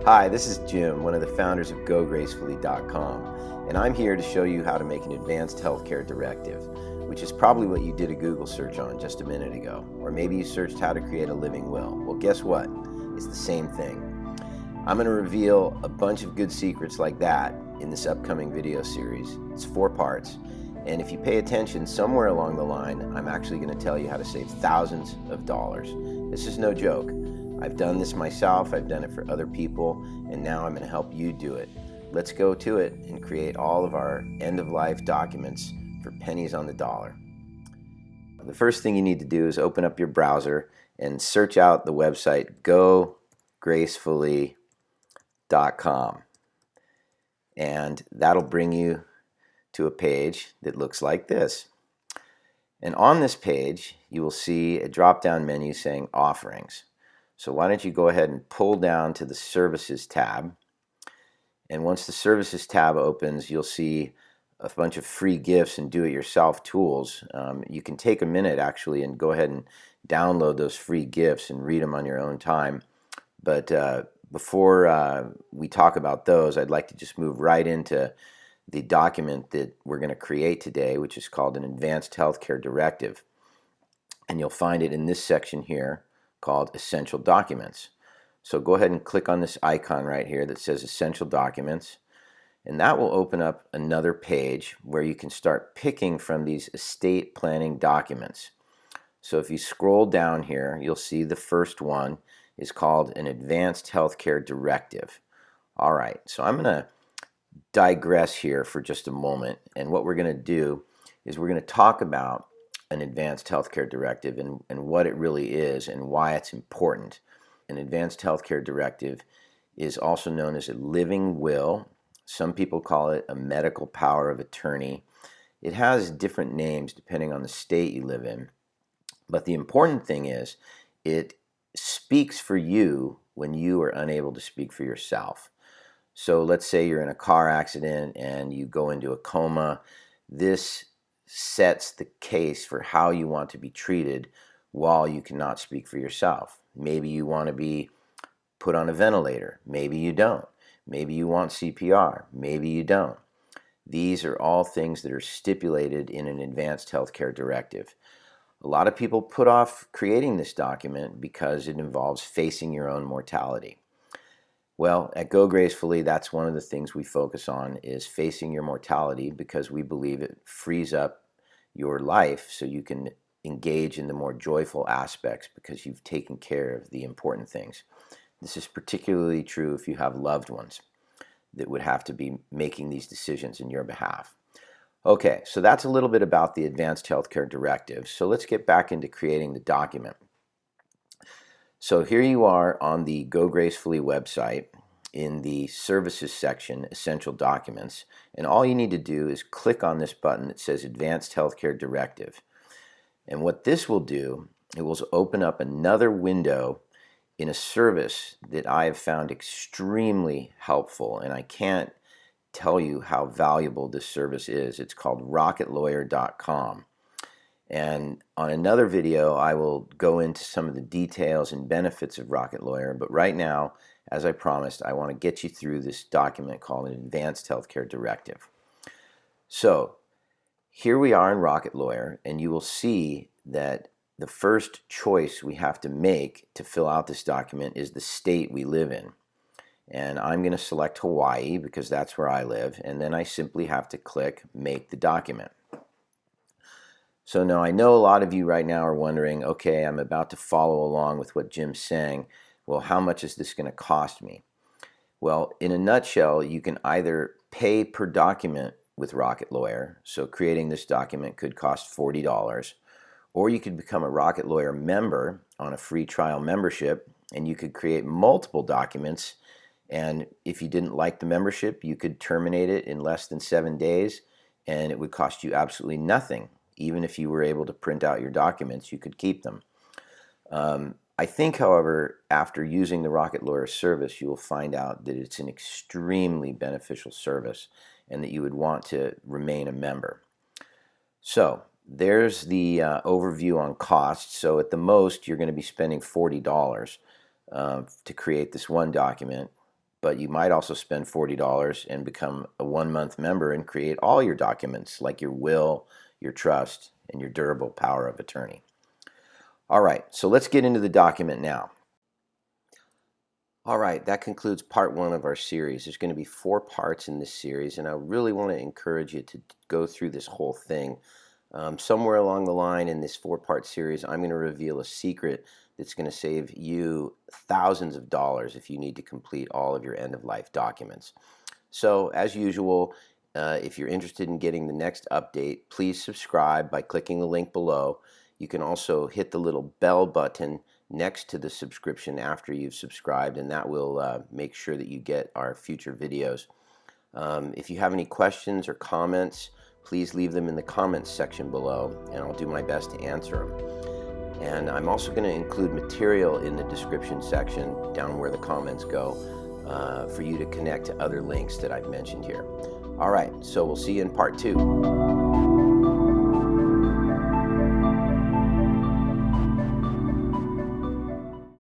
Hi, this is Jim, one of the founders of GoGracefully.com, and I'm here to show you how to make an Advanced Healthcare Directive, which is probably what you did a Google search on just a minute ago, or maybe you searched how to create a living will. Well, guess what? It's the same thing. I'm going to reveal a bunch of good secrets like that in this upcoming video series. It's 4 parts, and if you pay attention, somewhere along the line, I'm actually going to tell you how to save thousands of dollars. This is no joke. I've done this myself, I've done it for other people, and now I'm going to help you do it. Let's go to it and create all of our end-of-life documents for pennies on the dollar. The first thing you need to do is open up your browser and search out the website GoGracefully.com, and that'll bring you to a page that looks like this. And on this page, you will see a drop-down menu saying Offerings. So why don't you go ahead and pull down to the Services tab. And once the Services tab opens, you'll see a bunch of free gifts and do-it-yourself tools. You can take a minute actually and go ahead and download those free gifts and read them on your own time. But before we talk about those, I'd like to just move right into the document that we're going to create today, which is called an Advanced Healthcare Directive. And you'll find it in this section here called Essential Documents. So go ahead and click on this icon right here that says Essential Documents, and that will open up another page where you can start picking from these estate planning documents. So if you scroll down here, you'll see the first one is called an Advanced Healthcare Directive. All right, so I'm going to digress here for just a moment, and what we're going to do is we're going to talk about an Advanced Healthcare Directive and what it really is and why it's important. An Advanced Healthcare Directive is also known as a living will. Some people call it a medical power of attorney. It has different names depending on the state you live in. But the important thing is it speaks for you when you are unable to speak for yourself. So let's say you're in a car accident and you go into a coma. This sets the case for how you want to be treated while you cannot speak for yourself. Maybe you want to be put on a ventilator. Maybe you don't. Maybe you want CPR. Maybe you don't. These are all things that are stipulated in an Advanced Healthcare Directive. A lot of people put off creating this document because it involves facing your own mortality. Well, at Go Gracefully, that's one of the things we focus on is facing your mortality because we believe it frees up your life so you can engage in the more joyful aspects because you've taken care of the important things. This is particularly true if you have loved ones that would have to be making these decisions in your behalf. Okay, so that's a little bit about the Advanced Healthcare Directive. So let's get back into creating the document. So here you are on the Go Gracefully website in the Services section, Essential Documents, and all you need to do is click on this button that says Advanced Healthcare Directive. And what this will do, it will open up another window in a service that I have found extremely helpful, and I can't tell you how valuable this service is. It's called rocketlawyer.com. And on another video, I will go into some of the details and benefits of Rocket Lawyer. But right now, as I promised, I want to get you through this document called an Advanced Healthcare Directive. So here we are in Rocket Lawyer, and you will see that the first choice we have to make to fill out this document is the state we live in. And I'm going to select Hawaii because that's where I live. And then I simply have to click Make the Document. So now I know a lot of you right now are wondering, okay, I'm about to follow along with what Jim's saying. Well, how much is this going to cost me? Well, in a nutshell, you can either pay per document with Rocket Lawyer. So creating this document could cost $40. Or you could become a Rocket Lawyer member on a free trial membership, and you could create multiple documents. And if you didn't like the membership, you could terminate it in less than 7 days, and it would cost you absolutely nothing. Even if you were able to print out your documents, you could keep them. I think, however, after using the Rocket Lawyer service, you will find out that it's an extremely beneficial service and that you would want to remain a member. So there's the overview on costs. So at the most, you're going to be spending $40 to create this one document. but you might also spend $40 and become a 1-month member and create all your documents like your will, your trust, and your durable power of attorney. All right, so let's get into the document now. All right, that concludes part 1 of our series. There's going to be 4 parts in this series, and I really want to encourage you to go through this whole thing. Somewhere along the line in this 4-part series, I'm going to reveal a secret that's going to save you thousands of dollars if you need to complete all of your end-of-life documents. So, as usual, if you're interested in getting the next update, please subscribe by clicking the link below. You can also hit the little bell button next to the subscription after you've subscribed, and that will make sure that you get our future videos. If you have any questions or comments, please leave them in the comments section below, and I'll do my best to answer them. And I'm also going to include material in the description section down where the comments go for you to connect to other links that I've mentioned here. All right, so we'll see you in part 2.